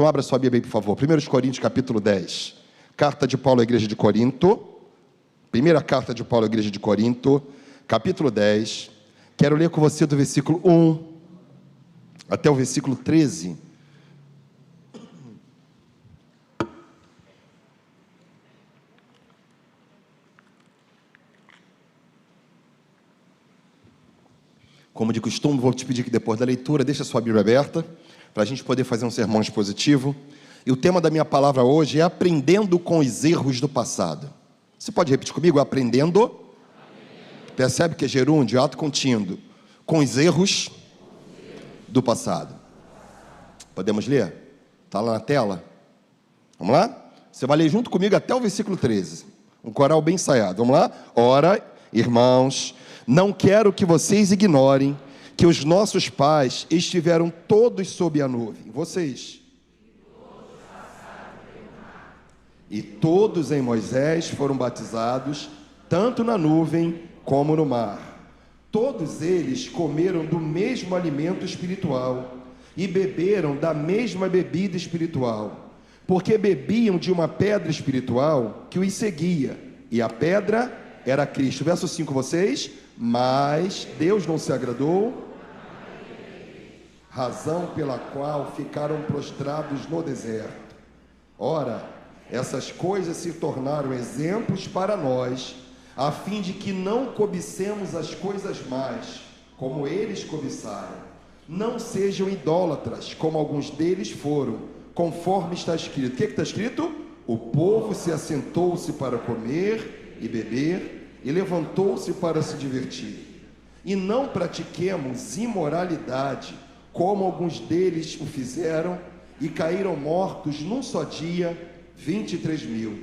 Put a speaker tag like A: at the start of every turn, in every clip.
A: Então abra sua Bíblia aí, por favor. 1 Coríntios capítulo 10. Carta de Paulo à igreja de Corinto. Primeira carta de Paulo à igreja de Corinto, capítulo 10. Quero ler com você do versículo 1 até o versículo 13. Como de costume, vou te pedir que depois da leitura, deixe a sua Bíblia aberta, para a gente poder fazer um sermão expositivo. E o tema da minha palavra hoje é aprendendo com os erros do passado. Você pode repetir comigo? Aprendendo. Percebe que é gerúndio, ato contínuo. Com os erros do passado. Podemos ler? Está lá na tela? Vamos lá? Você vai ler junto comigo até o versículo 13. Um coral bem ensaiado. Vamos lá? Ora, irmãos, não quero que vocês ignorem que os nossos pais estiveram todos sob a nuvem. Vocês. E todos em Moisés foram batizados, tanto na nuvem como no mar. Todos eles comeram do mesmo alimento espiritual e beberam da mesma bebida espiritual, porque bebiam de uma pedra espiritual que os seguia, e a pedra era Cristo. Verso 5, vocês. Mas Deus não se agradou, razão pela qual ficaram prostrados no deserto. Ora, essas coisas se tornaram exemplos para nós, a fim de que não cobicemos as coisas más, como eles cobiçaram. Não sejam idólatras, como alguns deles foram, conforme está escrito. O que está escrito? O povo se assentou-se para comer e beber, e levantou-se para se divertir. E não pratiquemos imoralidade, como alguns deles o fizeram, e caíram mortos num só dia 23.000.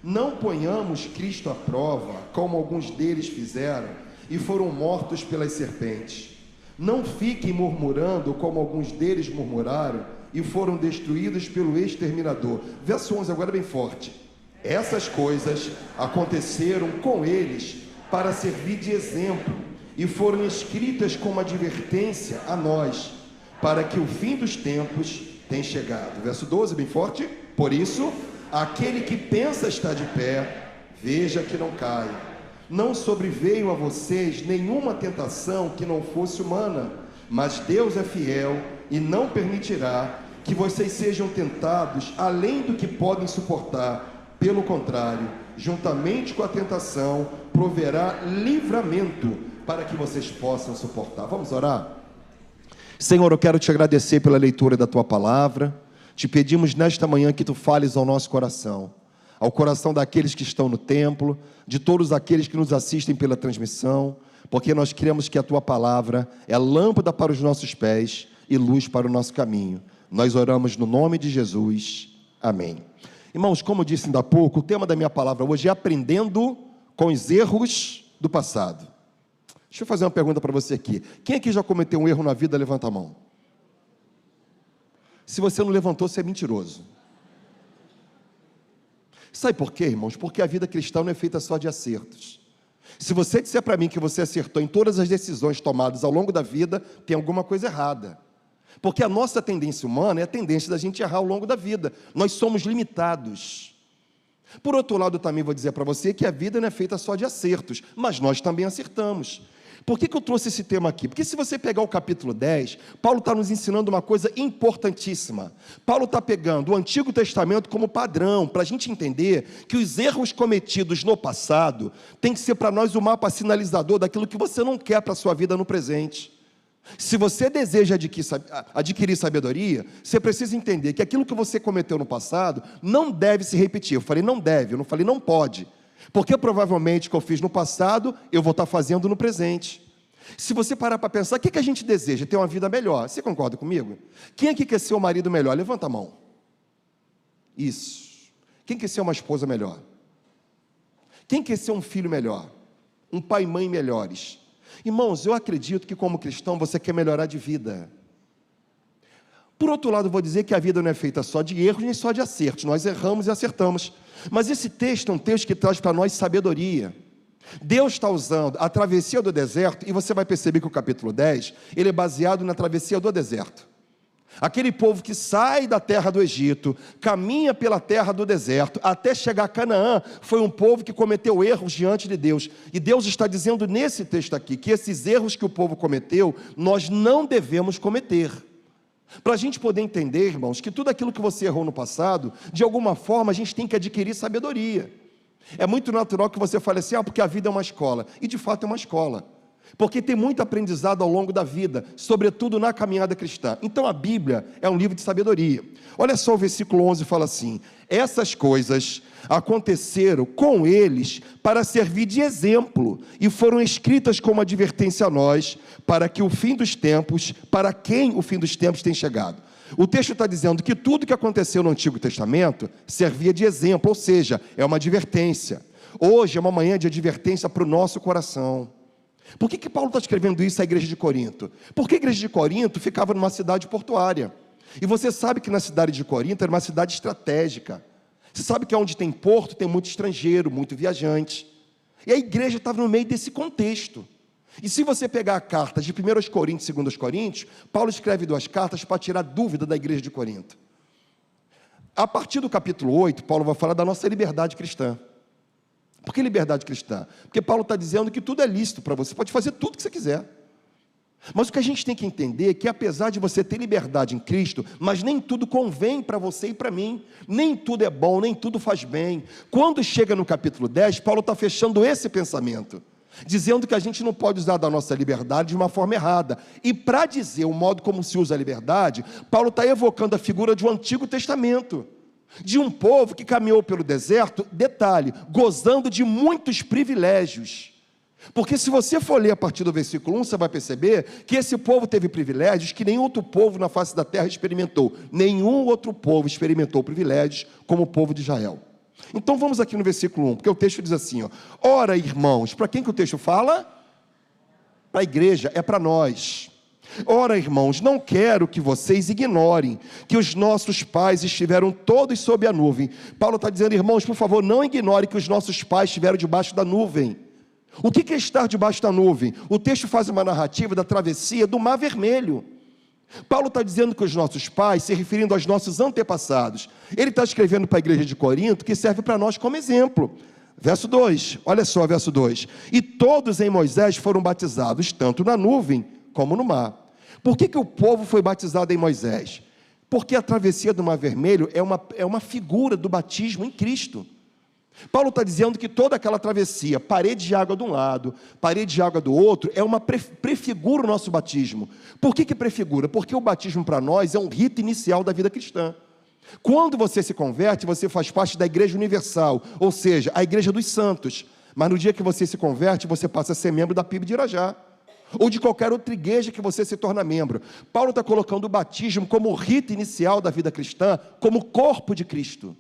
A: Não ponhamos Cristo à prova, como alguns deles fizeram, e foram mortos pelas serpentes. Não fiquem murmurando, como alguns deles murmuraram, e foram destruídos pelo exterminador. Verso 11, agora bem forte. Essas coisas aconteceram com eles para servir de exemplo, e foram escritas como advertência a nós, para que o fim dos tempos tenha chegado. Verso 12, bem forte. Por isso, aquele que pensa estar de pé, veja que não caia. Não sobreveio a vocês nenhuma tentação que não fosse humana, mas Deus é fiel e não permitirá que vocês sejam tentados além do que podem suportar. Pelo contrário, juntamente com a tentação, proverá livramento para que vocês possam suportar. Vamos orar? Senhor, eu quero te agradecer pela leitura da tua palavra. Te pedimos nesta manhã que tu fales ao nosso coração, ao coração daqueles que estão no templo, de todos aqueles que nos assistem pela transmissão, porque nós cremos que a tua palavra é lâmpada para os nossos pés e luz para o nosso caminho. Nós oramos no nome de Jesus. Amém. Irmãos, como eu disse ainda há pouco, o tema da minha palavra hoje é aprendendo com os erros do passado. Deixa eu fazer uma pergunta para você aqui. Quem aqui já cometeu um erro na vida? Levanta a mão. Se você não levantou, você é mentiroso. Sabe por quê, irmãos? Porque a vida cristã não é feita só de acertos. Se você disser para mim que você acertou em todas as decisões tomadas ao longo da vida, tem alguma coisa errada. Porque a nossa tendência humana é a tendência da gente errar ao longo da vida. Nós somos limitados. Por outro lado, eu também vou dizer para você que a vida não é feita só de acertos, mas nós também acertamos. Por que eu trouxe esse tema aqui? Porque se você pegar o capítulo 10, Paulo está nos ensinando uma coisa importantíssima. Paulo está pegando o Antigo Testamento como padrão, para a gente entender que os erros cometidos no passado tem que ser para nós o mapa sinalizador daquilo que você não quer para a sua vida no presente. Se você deseja adquirir sabedoria, você precisa entender que aquilo que você cometeu no passado não deve se repetir. Eu falei não deve, eu não falei não pode. Porque provavelmente o que eu fiz no passado, eu vou estar fazendo no presente. Se você parar para pensar, o que a gente deseja? Ter uma vida melhor. Você concorda comigo? Quem aqui quer ser um marido melhor? Levanta a mão. Isso. Quem quer ser uma esposa melhor? Quem quer ser um filho melhor? Um pai e mãe melhores? Irmãos, eu acredito que como cristão você quer melhorar de vida. Por outro lado, eu vou dizer que a vida não é feita só de erros, nem só de acertos. Nós erramos e acertamos. Mas esse texto é um texto que traz para nós sabedoria. Deus está usando a travessia do deserto, e você vai perceber que o capítulo 10, ele é baseado na travessia do deserto. Aquele povo que sai da terra do Egito, caminha pela terra do deserto, até chegar a Canaã, foi um povo que cometeu erros diante de Deus. E Deus está dizendo nesse texto aqui, que esses erros que o povo cometeu, nós não devemos cometer. Para a gente poder entender, irmãos, que tudo aquilo que você errou no passado, de alguma forma a gente tem que adquirir sabedoria. É muito natural que você fale assim, porque a vida é uma escola. E de fato é uma escola. Porque tem muito aprendizado ao longo da vida, sobretudo na caminhada cristã. Então a Bíblia é um livro de sabedoria. Olha só o versículo 11 fala assim: essas coisas aconteceram com eles para servir de exemplo, e foram escritas como advertência a nós, para que o fim dos tempos, para quem o fim dos tempos tem chegado. O texto está dizendo que tudo que aconteceu no Antigo Testamento servia de exemplo, ou seja, é uma advertência. Hoje é uma manhã de advertência para o nosso coração. Por que Paulo está escrevendo isso à igreja de Corinto? Porque a igreja de Corinto ficava numa cidade portuária. E você sabe que na cidade de Corinto era uma cidade estratégica. Você sabe que onde tem porto tem muito estrangeiro, muito viajante. E a igreja estava no meio desse contexto. E se você pegar a carta de 1 Coríntios e 2 Coríntios, Paulo escreve 2 cartas para tirar dúvida da igreja de Corinto. A partir do capítulo 8, Paulo vai falar da nossa liberdade cristã. Por que liberdade cristã? Porque Paulo está dizendo que tudo é lícito para você, pode fazer tudo que você quiser. Mas o que a gente tem que entender é que apesar de você ter liberdade em Cristo, mas nem tudo convém para você e para mim, nem tudo é bom, nem tudo faz bem. Quando chega no capítulo 10, Paulo está fechando esse pensamento, dizendo que a gente não pode usar da nossa liberdade de uma forma errada. E para dizer o modo como se usa a liberdade, Paulo está evocando a figura de um Antigo Testamento, de um povo que caminhou pelo deserto, detalhe, gozando de muitos privilégios. Porque se você for ler a partir do versículo 1, você vai perceber que esse povo teve privilégios que nenhum outro povo na face da terra experimentou. Nenhum outro povo experimentou privilégios como o povo de Israel. Então vamos aqui no versículo 1, porque o texto diz assim, ora irmãos, para quem que o texto fala? Para a igreja, é para nós. Ora, irmãos, não quero que vocês ignorem que os nossos pais estiveram todos sob a nuvem. Paulo está dizendo, irmãos, por favor, não ignorem que os nossos pais estiveram debaixo da nuvem. O que é estar debaixo da nuvem? O texto faz uma narrativa da travessia do Mar Vermelho. Paulo está dizendo que os nossos pais, se referindo aos nossos antepassados, ele está escrevendo para a igreja de Corinto, que serve para nós como exemplo. Verso 2, olha só, verso 2. E todos em Moisés foram batizados, tanto na nuvem como no mar. Por que o povo foi batizado em Moisés? Porque a travessia do Mar Vermelho é uma figura do batismo em Cristo. Paulo está dizendo que toda aquela travessia, parede de água de um lado, parede de água do outro, prefigura o nosso batismo. Por que prefigura? Porque o batismo para nós é um rito inicial da vida cristã. Quando você se converte, você faz parte da igreja universal, ou seja, a igreja dos santos. Mas no dia que você se converte, você passa a ser membro da PIB de Irajá, ou de qualquer outra igreja que você se torna membro. Paulo está colocando o batismo como o rito inicial da vida cristã, como corpo de Cristo.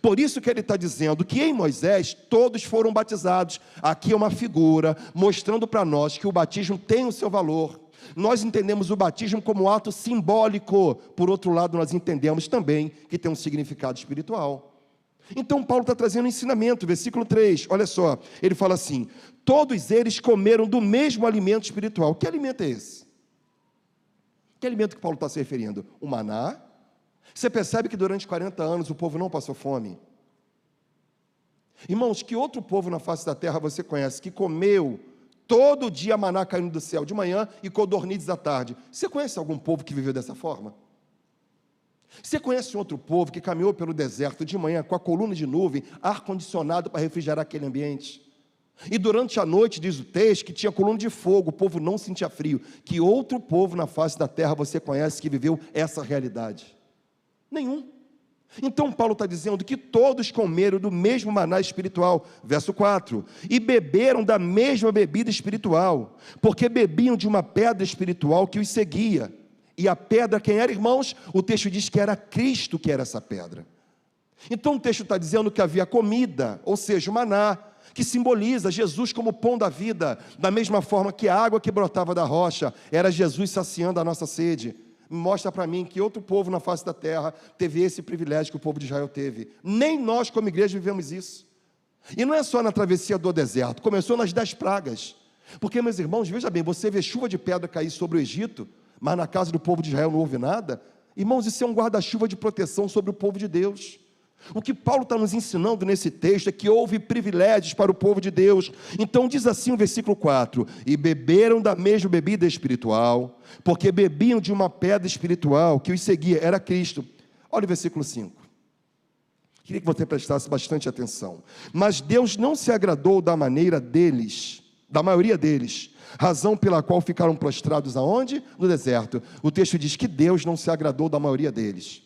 A: Por isso que ele está dizendo que em Moisés todos foram batizados. Aqui é uma figura mostrando para nós que o batismo tem o seu valor. Nós entendemos o batismo como ato simbólico. Por outro lado, nós entendemos também que tem um significado espiritual. Então Paulo está trazendo um ensinamento, versículo 3, olha só, ele fala assim, todos eles comeram do mesmo alimento espiritual. Que alimento é esse? Que alimento que Paulo está se referindo? O maná. Você percebe que durante 40 anos o povo não passou fome? Irmãos, que outro povo na face da terra você conhece que comeu todo dia maná caindo do céu de manhã e codornizes à tarde? Você conhece algum povo que viveu dessa forma? Você conhece outro povo que caminhou pelo deserto de manhã com a coluna de nuvem, ar-condicionado para refrigerar aquele ambiente? E durante a noite, diz o texto, que tinha coluna de fogo, o povo não sentia frio. Que outro povo na face da terra você conhece que viveu essa realidade? Nenhum. Então Paulo está dizendo que todos comeram do mesmo maná espiritual, verso 4, e beberam da mesma bebida espiritual, porque bebiam de uma pedra espiritual que os seguia. E a pedra, quem era, irmãos? O texto diz que era Cristo que era essa pedra. Então o texto está dizendo que havia comida, ou seja, o maná, que simboliza Jesus como pão da vida, da mesma forma que a água que brotava da rocha era Jesus saciando a nossa sede. Mostra para mim que outro povo na face da terra teve esse privilégio que o povo de Israel teve. Nem nós como igreja vivemos isso. E não é só na travessia do deserto, começou nas 10 pragas. Porque, meus irmãos, veja bem, você vê chuva de pedra cair sobre o Egito, mas na casa do povo de Israel não houve nada. Irmãos, isso é um guarda-chuva de proteção sobre o povo de Deus. O que Paulo está nos ensinando nesse texto é que houve privilégios para o povo de Deus. Então diz assim o versículo 4: e beberam da mesma bebida espiritual, porque bebiam de uma pedra espiritual que os seguia, era Cristo. Olha o versículo 5. Queria que você prestasse bastante atenção. Mas Deus não se agradou da maneira deles, da maioria deles, razão pela qual ficaram prostrados aonde? No deserto. O texto diz que Deus não se agradou da maioria deles.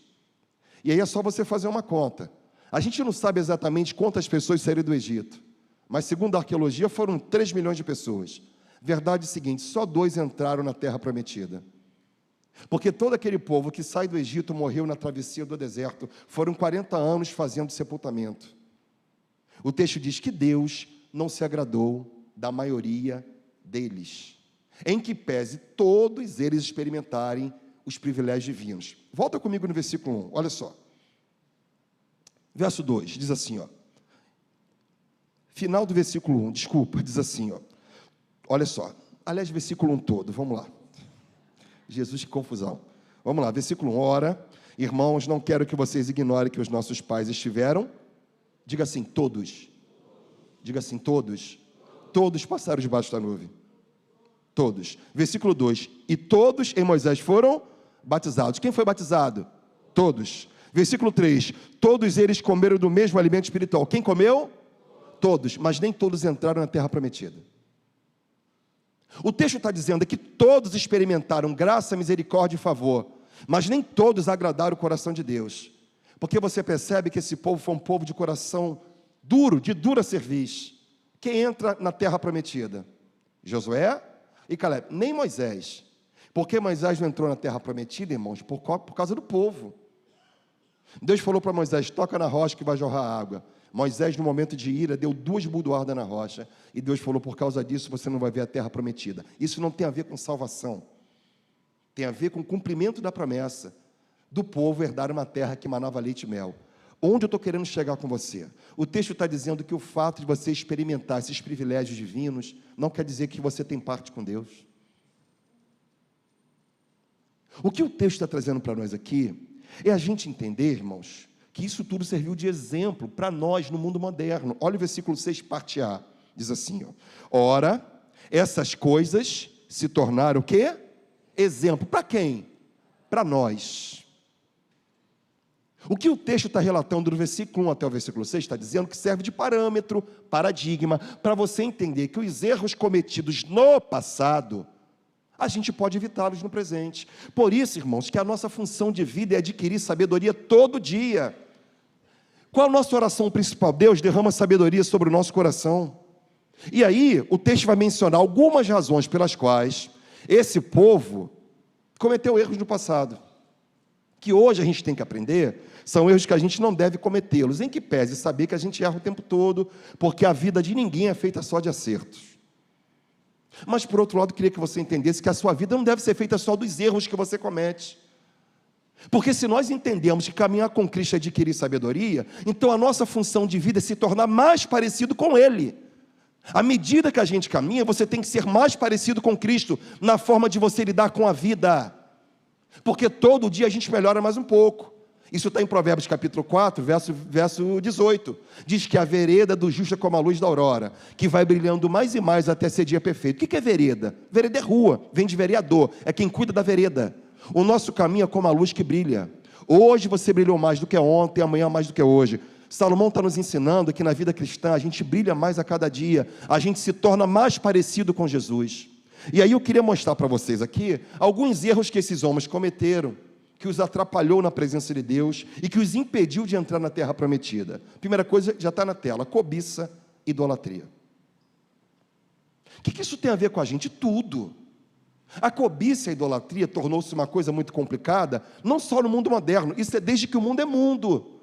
A: E aí é só você fazer uma conta. A gente não sabe exatamente quantas pessoas saíram do Egito, mas segundo a arqueologia foram 3 milhões de pessoas. Verdade é a seguinte: só 2 entraram na terra prometida. Porque todo aquele povo que sai do Egito morreu na travessia do deserto. Foram 40 anos fazendo sepultamento. O texto diz que Deus não se agradou da maioria deles, em que pese todos eles experimentarem os privilégios divinos. Volta comigo no versículo 1, olha só. Verso 2, diz assim, ó. Final do versículo 1, desculpa, diz assim, ó. Olha só, aliás, versículo 1 todo, vamos lá. Jesus, que confusão. Vamos lá, versículo 1, ora, irmãos, não quero que vocês ignorem que os nossos pais estiveram, diga assim, todos. Diga assim, todos. Todos passaram debaixo da nuvem. Todos. Versículo 2, e todos em Moisés foram batizados. Quem foi batizado? Todos. Versículo 3, todos eles comeram do mesmo alimento espiritual. Quem comeu? Todos, mas nem todos entraram na terra prometida. O texto está dizendo que todos experimentaram graça, misericórdia e favor, mas nem todos agradaram o coração de Deus, porque você percebe que esse povo foi um povo de coração duro, de dura cerviz. Quem entra na terra prometida? Josué e Caleb, nem Moisés. Por que Moisés não entrou na terra prometida, irmãos? Por causa do povo. Deus falou para Moisés, toca na rocha que vai jorrar água. Moisés, no momento de ira, deu 2 burdoadas na rocha, e Deus falou, por causa disso, você não vai ver a terra prometida. Isso não tem a ver com salvação, tem a ver com o cumprimento da promessa, do povo herdar uma terra que manava leite e mel. Onde eu estou querendo chegar com você? O texto está dizendo que o fato de você experimentar esses privilégios divinos, não quer dizer que você tem parte com Deus. O que o texto está trazendo para nós aqui, é a gente entender, irmãos, que isso tudo serviu de exemplo para nós no mundo moderno. Olha o versículo 6, parte A, diz assim, ó, ora, essas coisas se tornaram o quê? Exemplo. Para quem? Para nós. O que o texto está relatando do versículo 1 até o versículo 6, está dizendo que serve de parâmetro, paradigma, para você entender que os erros cometidos no passado, a gente pode evitá-los no presente. Por isso, irmãos, que a nossa função de vida é adquirir sabedoria todo dia. Qual a nossa oração principal? Deus, derrama sabedoria sobre o nosso coração. E aí, o texto vai mencionar algumas razões pelas quais esse povo cometeu erros no passado, que hoje a gente tem que aprender, são erros que a gente não deve cometê-los, em que pese saber que a gente erra o tempo todo, porque a vida de ninguém é feita só de acertos. Mas, por outro lado, queria que você entendesse que a sua vida não deve ser feita só dos erros que você comete. Porque se nós entendemos que caminhar com Cristo é adquirir sabedoria, então a nossa função de vida é se tornar mais parecido com Ele. À medida que a gente caminha, você tem que ser mais parecido com Cristo, na forma de você lidar com a vida. Porque todo dia a gente melhora mais um pouco. Isso está em Provérbios capítulo 4, verso 18. Diz que a vereda do justo é como a luz da aurora, que vai brilhando mais e mais até ser dia perfeito. O que é vereda? Vereda é rua, vem de vereador, é quem cuida da vereda. O nosso caminho é como a luz que brilha. Hoje você brilhou mais do que ontem, amanhã mais do que hoje. Salomão está nos ensinando que na vida cristã a gente brilha mais a cada dia, a gente se torna mais parecido com Jesus. E aí eu queria mostrar para vocês aqui alguns erros que esses homens cometeram, que os atrapalhou na presença de Deus e que os impediu de entrar na terra prometida. Primeira coisa, já está na tela, cobiça, idolatria. O que isso tem a ver com a gente? Tudo. A cobiça e a idolatria tornou-se uma coisa muito complicada, não só no mundo moderno, isso é desde que o mundo é mundo.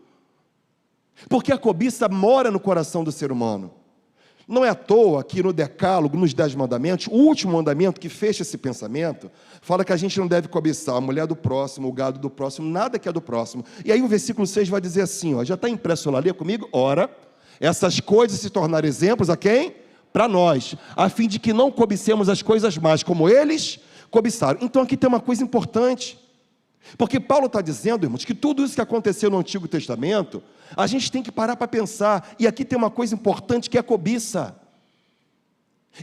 A: Porque a cobiça mora no coração do ser humano. Não é à toa que no Decálogo, nos 10 mandamentos, o último mandamento que fecha esse pensamento, fala que a gente não deve cobiçar a mulher do próximo, o gado do próximo, nada que é do próximo. E aí o versículo 6 vai dizer assim, ó, já está impresso lá, lê comigo? Ora, essas coisas se tornaram exemplos a quem? Para nós, a fim de que não cobicemos as coisas más, como eles cobiçaram. Então aqui tem uma coisa importante. Porque Paulo está dizendo, irmãos, que tudo isso que aconteceu no Antigo Testamento, a gente tem que parar para pensar. E aqui tem uma coisa importante, que é a cobiça.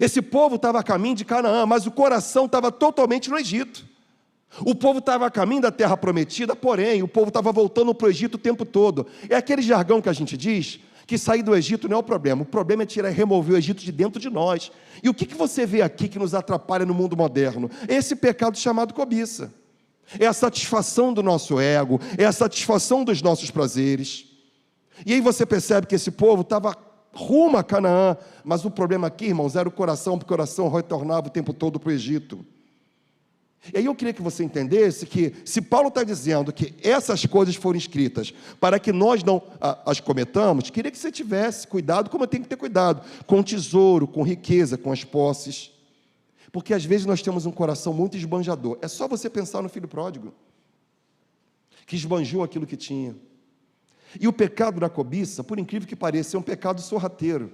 A: Esse povo estava a caminho de Canaã, mas o coração estava totalmente no Egito. O povo estava a caminho da terra prometida, porém, o povo estava voltando para o Egito o tempo todo. É aquele jargão que a gente diz, que sair do Egito não é o problema é tirar e remover o Egito de dentro de nós. E o que você vê aqui que nos atrapalha no mundo moderno? É esse pecado chamado cobiça. É a satisfação do nosso ego, é a satisfação dos nossos prazeres. E aí você percebe que esse povo estava rumo a Canaã, mas o problema aqui, irmãos, era o coração, porque o coração retornava o tempo todo para o Egito. E aí eu queria que você entendesse que, se Paulo está dizendo que essas coisas foram escritas para que nós não as cometamos, queria que você tivesse cuidado, como eu tenho que ter cuidado, com o tesouro, com riqueza, com as posses. Porque às vezes nós temos um coração muito esbanjador. É só você pensar no filho pródigo, que esbanjou aquilo que tinha. E o pecado da cobiça, por incrível que pareça, é um pecado sorrateiro.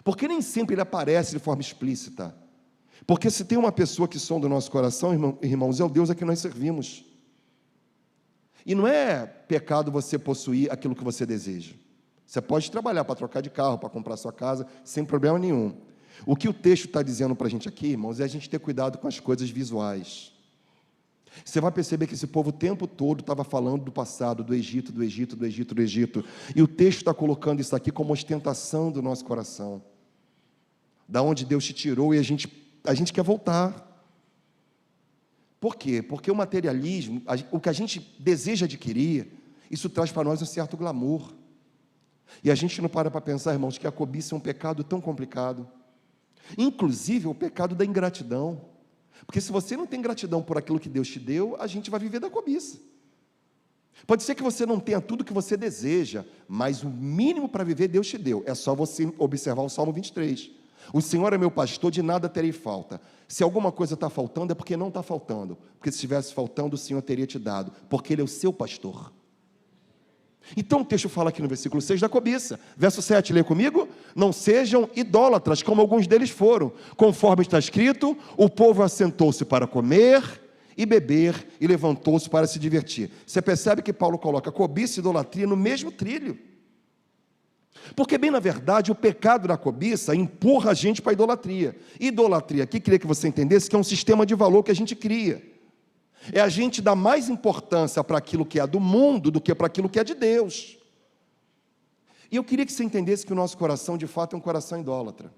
A: Porque nem sempre ele aparece de forma explícita. Porque se tem uma pessoa que sonda o nosso coração, irmãos, é o Deus a quem nós servimos. E não é pecado você possuir aquilo que você deseja. Você pode trabalhar para trocar de carro, para comprar sua casa, sem problema nenhum. O que o texto está dizendo para a gente aqui, irmãos, é a gente ter cuidado com as coisas visuais. Você vai perceber que esse povo o tempo todo estava falando do passado, do Egito, do Egito, do Egito, do Egito. E o texto está colocando isso aqui como ostentação do nosso coração. Da onde Deus te tirou e a gente quer voltar. Por quê? Porque o materialismo, o que a gente deseja adquirir, isso traz para nós um certo glamour. E a gente não para pensar, irmãos, que a cobiça é um pecado tão complicado. Inclusive o pecado da ingratidão. Porque se você não tem gratidão por aquilo que Deus te deu, a gente vai viver da cobiça. Pode ser que você não tenha tudo que você deseja, mas o mínimo para viver Deus te deu. É só você observar o Salmo 23. O Senhor é meu pastor, de nada terei falta. Se alguma coisa está faltando, é porque não está faltando. Porque se estivesse faltando, o Senhor teria te dado. Porque Ele é o seu pastor. Então o texto fala aqui no versículo 6 da cobiça. Verso 7, lê comigo. Não sejam idólatras, como alguns deles foram. Conforme está escrito, o povo assentou-se para comer e beber, e levantou-se para se divertir. Você percebe que Paulo coloca cobiça e idolatria no mesmo trilho. Porque, bem na verdade, o pecado da cobiça empurra a gente para a idolatria. Idolatria, aqui queria que você entendesse que é um sistema de valor que a gente cria. É a gente dar mais importância para aquilo que é do mundo do que para aquilo que é de Deus. E eu queria que você entendesse que o nosso coração, de fato, é um coração idólatra.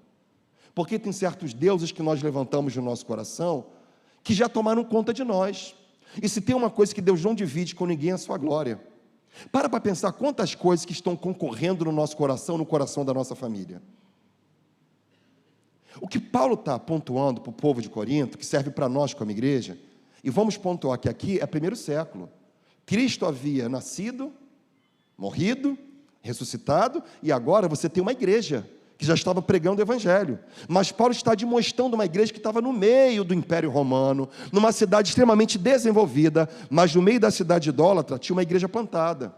A: Porque tem certos deuses que nós levantamos no nosso coração que já tomaram conta de nós. E se tem uma coisa que Deus não divide com ninguém, é a sua glória. Para pensar quantas coisas que estão concorrendo no nosso coração, no coração da nossa família. O que Paulo está pontuando para o povo de Corinto, que serve para nós como igreja, e vamos pontuar que aqui é primeiro século. Cristo havia nascido, morrido, ressuscitado, e agora você tem uma igreja que já estava pregando o evangelho. Mas Paulo está demonstrando uma igreja que estava no meio do Império Romano, numa cidade extremamente desenvolvida, mas no meio da cidade idólatra tinha uma igreja plantada.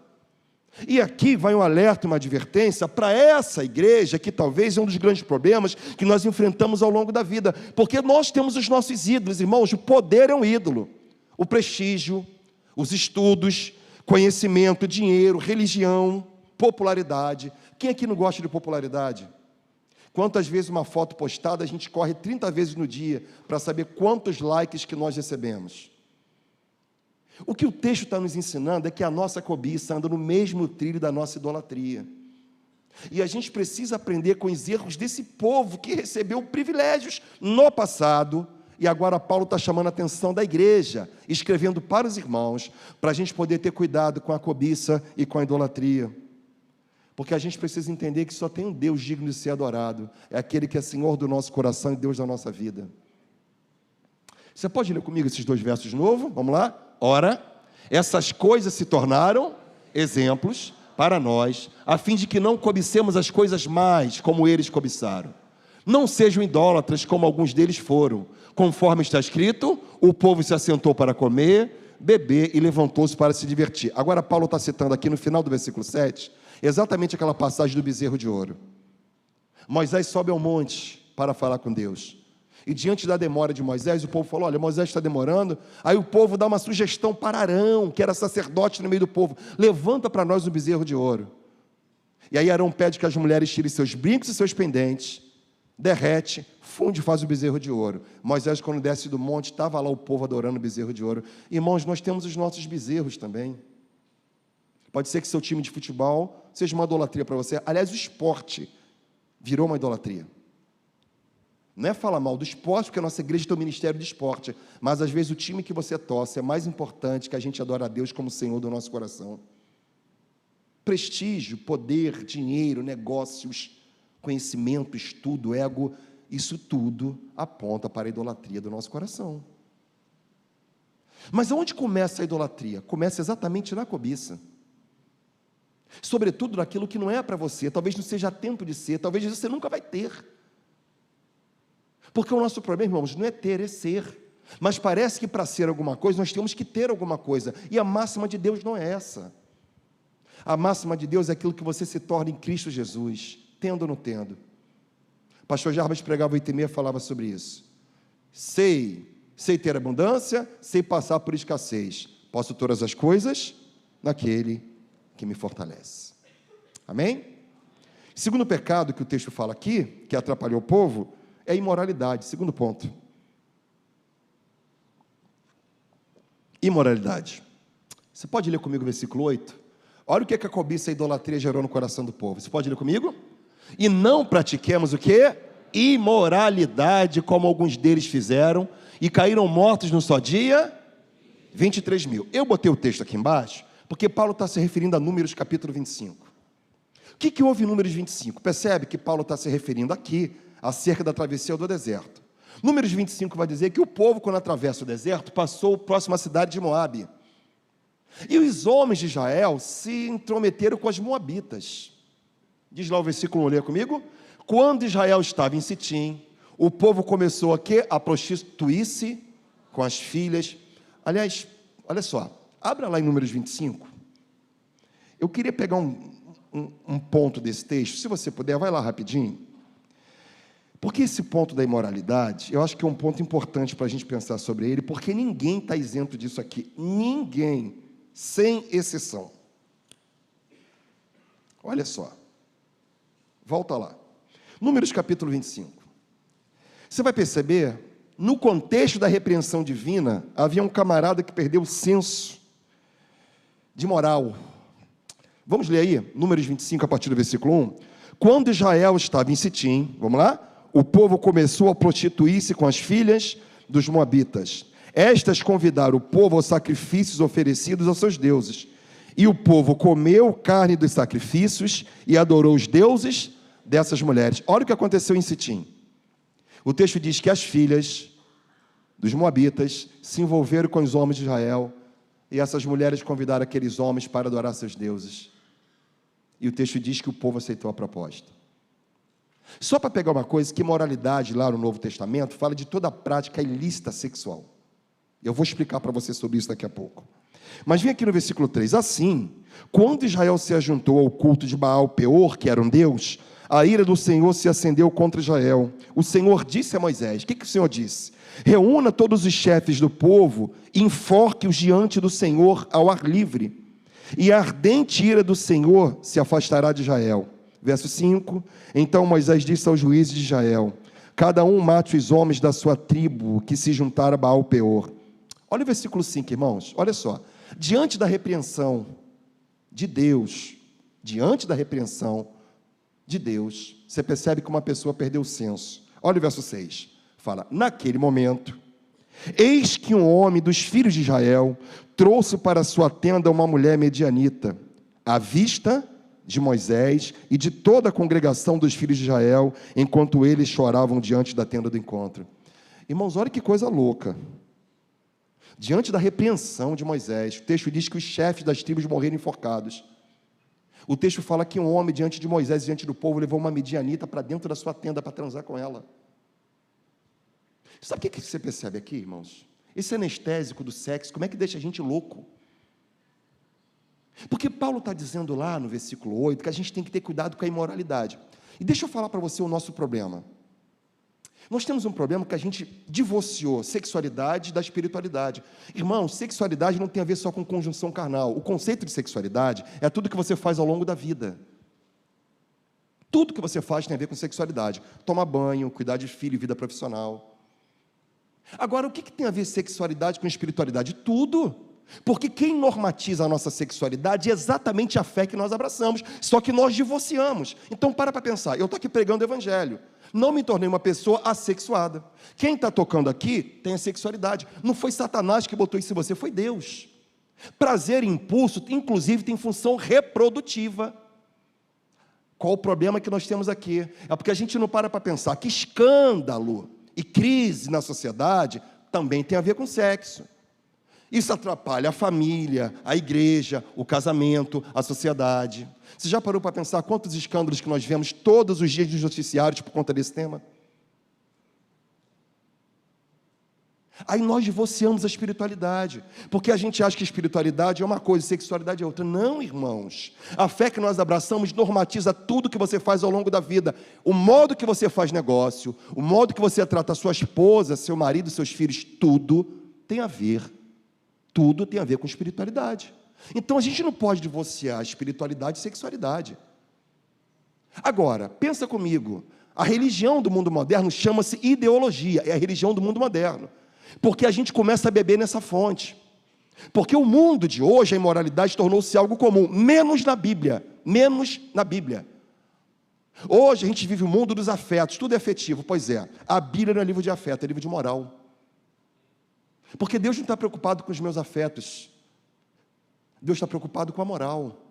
A: E aqui vai um alerta, uma advertência para essa igreja, que talvez é um dos grandes problemas que nós enfrentamos ao longo da vida, porque nós temos os nossos ídolos, irmãos. O poder é um ídolo, o prestígio, os estudos, conhecimento, dinheiro, religião, popularidade. Quem aqui não gosta de popularidade? Quantas vezes uma foto postada, a gente corre 30 vezes no dia para saber quantos likes que nós recebemos. O que o texto está nos ensinando é que a nossa cobiça anda no mesmo trilho da nossa idolatria. E a gente precisa aprender com os erros desse povo que recebeu privilégios no passado, e agora Paulo está chamando a atenção da igreja, escrevendo para os irmãos, para a gente poder ter cuidado com a cobiça e com a idolatria. Porque a gente precisa entender que só tem um Deus digno de ser adorado, é aquele que é Senhor do nosso coração e Deus da nossa vida. Você pode ler comigo esses 2 versos de novo? Vamos lá? Ora, essas coisas se tornaram exemplos para nós, a fim de que não cobicemos as coisas mais como eles cobiçaram. Não sejam idólatras como alguns deles foram. Conforme está escrito, o povo se assentou para comer, beber e levantou-se para se divertir. Agora Paulo está citando aqui no final do versículo 7, exatamente aquela passagem do bezerro de ouro. Moisés sobe ao monte para falar com Deus. E diante da demora de Moisés, o povo falou: olha, Moisés está demorando. Aí o povo dá uma sugestão para Arão, que era sacerdote no meio do povo: levanta para nós um bezerro de ouro. E aí Arão pede que as mulheres tirem seus brincos e seus pendentes, derrete, funde e faz o bezerro de ouro. Moisés, quando desce do monte, estava lá o povo adorando o bezerro de ouro. Irmãos, nós temos os nossos bezerros também. Pode ser que seu time de futebol seja uma idolatria para você. Aliás, o esporte virou uma idolatria. Não é falar mal do esporte, porque a nossa igreja tem um ministério de esporte, mas às vezes o time que você torce é mais importante que a gente adora a Deus como Senhor do nosso coração. Prestígio, poder, dinheiro, negócios, conhecimento, estudo, ego, isso tudo aponta para a idolatria do nosso coração. Mas aonde começa a idolatria? Começa exatamente na cobiça. Sobretudo naquilo que não é para você, talvez não seja tempo de ser, talvez você nunca vai ter. Porque o nosso problema, irmãos, não é ter, é ser. Mas parece que para ser alguma coisa, nós temos que ter alguma coisa. E a máxima de Deus não é essa. A máxima de Deus é aquilo que você se torna em Cristo Jesus, tendo ou não tendo. O pastor Jarbas pregava 8h30 e falava sobre isso. Sei ter abundância, sei passar por escassez. Posso todas as coisas naquele que me fortalece. Amém? Segundo pecado que o texto fala aqui, que atrapalhou o povo, é a imoralidade. Segundo ponto. Imoralidade. Você pode ler comigo o versículo 8? Olha o que a cobiça e a idolatria gerou no coração do povo. Você pode ler comigo? E não pratiquemos o quê? Imoralidade, como alguns deles fizeram, e caíram mortos num só dia, 23 mil. Eu botei o texto aqui embaixo, porque Paulo está se referindo a Números capítulo 25. O que houve em Números 25? Percebe que Paulo está se referindo aqui acerca da travessia do deserto. Números 25 vai dizer que o povo, quando atravessa o deserto, passou próximo à cidade de Moabe. E os homens de Israel se intrometeram com as moabitas. Diz lá o versículo 1, lê comigo. Quando Israel estava em Sitim, o povo começou a quê? A prostituir-se com as filhas. Aliás, olha só, abra lá em Números 25. Eu queria pegar um ponto desse texto, se você puder, vai lá rapidinho. Porque esse ponto da imoralidade, eu acho que é um ponto importante para a gente pensar sobre ele, porque ninguém está isento disso aqui. Ninguém, sem exceção. Olha só. Volta lá. Números capítulo 25. Você vai perceber, no contexto da repreensão divina, havia um camarada que perdeu o senso de moral. Vamos ler aí, Números 25, a partir do versículo 1. Quando Israel estava em Sitim, vamos lá? O povo começou a prostituir-se com as filhas dos moabitas. Estas convidaram o povo aos sacrifícios oferecidos aos seus deuses. E o povo comeu carne dos sacrifícios e adorou os deuses dessas mulheres. Olha o que aconteceu em Sitim. O texto diz que as filhas dos moabitas se envolveram com os homens de Israel, e essas mulheres convidaram aqueles homens para adorar seus deuses. E o texto diz que o povo aceitou a proposta. Só para pegar uma coisa, que moralidade lá no Novo Testamento fala de toda a prática ilícita sexual. Eu vou explicar para você sobre isso daqui a pouco. Mas vem aqui no versículo 3. Assim, quando Israel se ajuntou ao culto de Baal Peor, que era um deus, a ira do Senhor se acendeu contra Israel. O Senhor disse a Moisés, o que o Senhor disse? Reúna todos os chefes do povo e enforque-os diante do Senhor ao ar livre. E a ardente ira do Senhor se afastará de Israel. Verso 5, então Moisés disse aos juízes de Israel, cada um mate os homens da sua tribo que se juntaram a Baal Peor. Olha o versículo 5, irmãos, olha só, diante da repreensão de Deus, você percebe que uma pessoa perdeu o senso. Olha o verso 6, fala, naquele momento, eis que um homem dos filhos de Israel trouxe para sua tenda uma mulher medianita, à vista de Moisés e de toda a congregação dos filhos de Israel, enquanto eles choravam diante da tenda do encontro. Irmãos, olha que coisa louca. Diante da repreensão de Moisés, o texto diz que os chefes das tribos morreram enforcados. O texto fala que um homem diante de Moisés, diante do povo, levou uma midianita para dentro da sua tenda para transar com ela. Sabe o que você percebe aqui, irmãos? Esse anestésico do sexo, como é que deixa a gente louco? Porque Paulo está dizendo lá no versículo 8 que a gente tem que ter cuidado com a imoralidade. E deixa eu falar para você o nosso problema. Nós temos um problema que a gente divorciou sexualidade da espiritualidade. Irmão, sexualidade não tem a ver só com conjunção carnal. O conceito de sexualidade é tudo que você faz ao longo da vida. Tudo que você faz tem a ver com sexualidade. Tomar banho, cuidar de filho, vida profissional. Agora, o que tem a ver sexualidade com espiritualidade? Tudo. Porque quem normatiza a nossa sexualidade é exatamente a fé que nós abraçamos, só que nós divorciamos. Então, para pensar. Eu estou aqui pregando o evangelho. Não me tornei uma pessoa assexuada. Quem está tocando aqui tem a sexualidade. Não foi Satanás que botou isso em você, foi Deus. Prazer e impulso, inclusive, tem função reprodutiva. Qual o problema que nós temos aqui? É porque a gente não para pensar que escândalo e crise na sociedade também tem a ver com sexo. Isso atrapalha a família, a igreja, o casamento, a sociedade. Você já parou para pensar quantos escândalos que nós vemos todos os dias nos noticiários por conta desse tema? Aí nós divorciamos a espiritualidade, porque a gente acha que espiritualidade é uma coisa e sexualidade é outra. Não, irmãos. A fé que nós abraçamos normatiza tudo que você faz ao longo da vida. O modo que você faz negócio, o modo que você trata a sua esposa, seu marido, seus filhos, tudo tem a ver com espiritualidade. Então a gente não pode divorciar espiritualidade e sexualidade. Agora, pensa comigo, a religião do mundo moderno chama-se ideologia, é a religião do mundo moderno, porque a gente começa a beber nessa fonte. Porque o mundo de hoje, a imoralidade tornou-se algo comum, menos na Bíblia. Hoje a gente vive o mundo dos afetos, tudo é afetivo. Pois é, a Bíblia não é livro de afeto, é livro de moral. Porque Deus não está preocupado com os meus afetos, Deus está preocupado com a moral.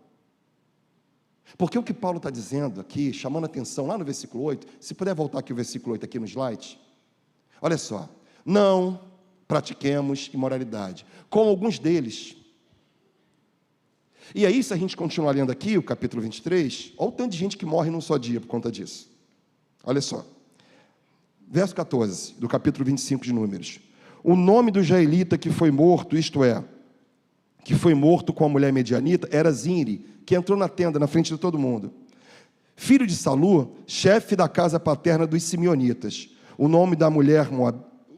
A: Porque o que Paulo está dizendo aqui, chamando a atenção lá no versículo 8, se puder voltar aqui o versículo 8 aqui no slide, olha só, não pratiquemos imoralidade, como alguns deles. E aí, se a gente continuar lendo aqui, o capítulo 23, olha o tanto de gente que morre num só dia por conta disso. Olha só, verso 14, do capítulo 25 de Números. O nome do israelita que foi morto, isto é, que foi morto com a mulher medianita, era Zinri, que entrou na tenda, na frente de todo mundo. Filho de Salu, chefe da casa paterna dos simeonitas. O nome da mulher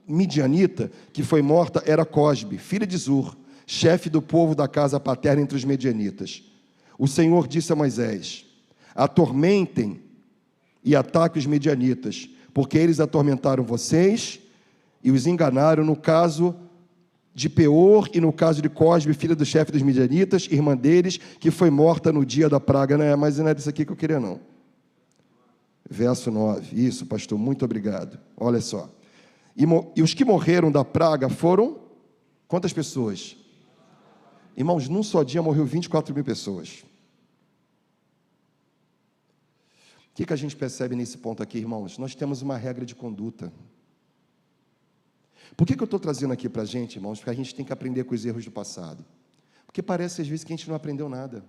A: midianita, que foi morta, era Cosbe, filha de Zur, chefe do povo da casa paterna entre os medianitas. O Senhor disse a Moisés: atormentem e ataquem os medianitas, porque eles atormentaram vocês e os enganaram no caso de Peor e no caso de Cosbe, filha do chefe dos midianitas, irmã deles, que foi morta no dia da praga. Não é, mas não é disso aqui que eu queria, não. Verso 9, isso, pastor, muito obrigado. Olha só. E os que morreram da praga foram, quantas pessoas? Irmãos, num só dia morreu 24.000 pessoas. O que a gente percebe nesse ponto aqui, irmãos? Nós temos uma regra de conduta. Por que eu estou trazendo aqui para a gente, irmãos? Porque a gente tem que aprender com os erros do passado. Porque parece às vezes que a gente não aprendeu nada.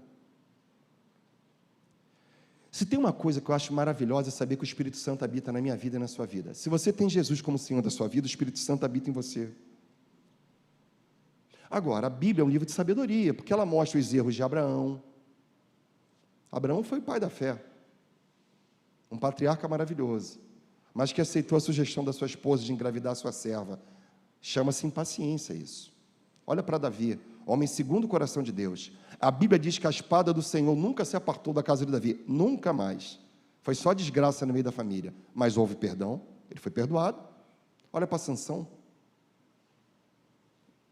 A: Se tem uma coisa que eu acho maravilhosa é saber que o Espírito Santo habita na minha vida e na sua vida. Se você tem Jesus como Senhor da sua vida, o Espírito Santo habita em você. Agora, a Bíblia é um livro de sabedoria, porque ela mostra os erros de Abraão. Abraão foi o pai da fé, um patriarca maravilhoso, mas que aceitou a sugestão da sua esposa de engravidar a sua serva. Chama-se impaciência isso. Olha para Davi, homem segundo o coração de Deus. A Bíblia diz que a espada do Senhor nunca se apartou da casa de Davi, nunca mais. Foi só desgraça no meio da família, mas houve perdão, ele foi perdoado. Olha para Sansão.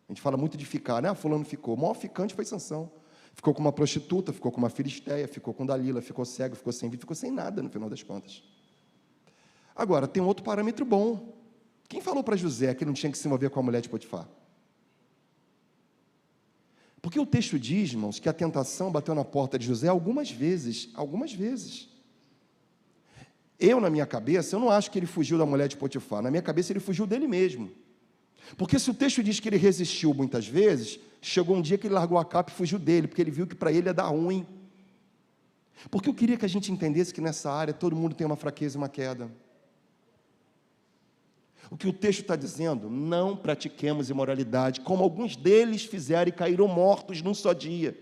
A: A gente fala muito de ficar, né? Fulano ficou. O maior ficante foi Sansão. Ficou com uma prostituta, ficou com uma filisteia, ficou com Dalila, ficou cego, ficou sem vida, ficou sem nada no final das contas. Agora, tem um outro parâmetro bom. Quem falou para José que não tinha que se envolver com a mulher de Potifar? Porque o texto diz, irmãos, que a tentação bateu na porta de José algumas vezes. Eu, na minha cabeça, eu não acho que ele fugiu da mulher de Potifar. Na minha cabeça, ele fugiu dele mesmo. Porque se o texto diz que ele resistiu muitas vezes, chegou um dia que ele largou a capa e fugiu dele, porque ele viu que para ele ia dar ruim. Porque eu queria que a gente entendesse que nessa área todo mundo tem uma fraqueza e uma queda. O que o texto está dizendo, não pratiquemos imoralidade, como alguns deles fizeram e caíram mortos num só dia.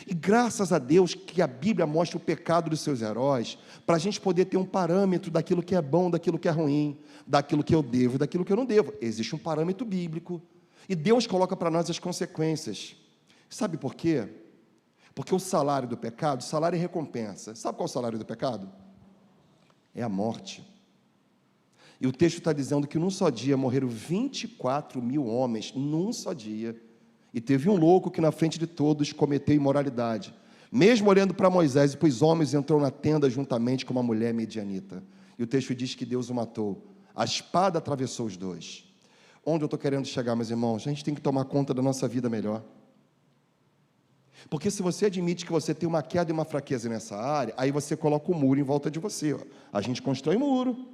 A: E graças a Deus que a Bíblia mostra o pecado dos seus heróis, para a gente poder ter um parâmetro daquilo que é bom, daquilo que é ruim, daquilo que eu devo, daquilo que eu não devo. Existe um parâmetro bíblico. E Deus coloca para nós as consequências. Sabe por quê? Porque o salário do pecado, salário é recompensa. Sabe qual é o salário do pecado? É a morte. E o texto está dizendo que num só dia morreram 24 mil homens, num só dia. E teve um louco que na frente de todos cometeu imoralidade. Mesmo olhando para Moisés, e para os homens entrou na tenda juntamente com uma mulher medianita. E o texto diz que Deus o matou. A espada atravessou os dois. Onde eu estou querendo chegar, meus irmãos? A gente tem que tomar conta da nossa vida melhor. Porque se você admite que você tem uma queda e uma fraqueza nessa área, aí você coloca um muro em volta de você. A gente constrói muro.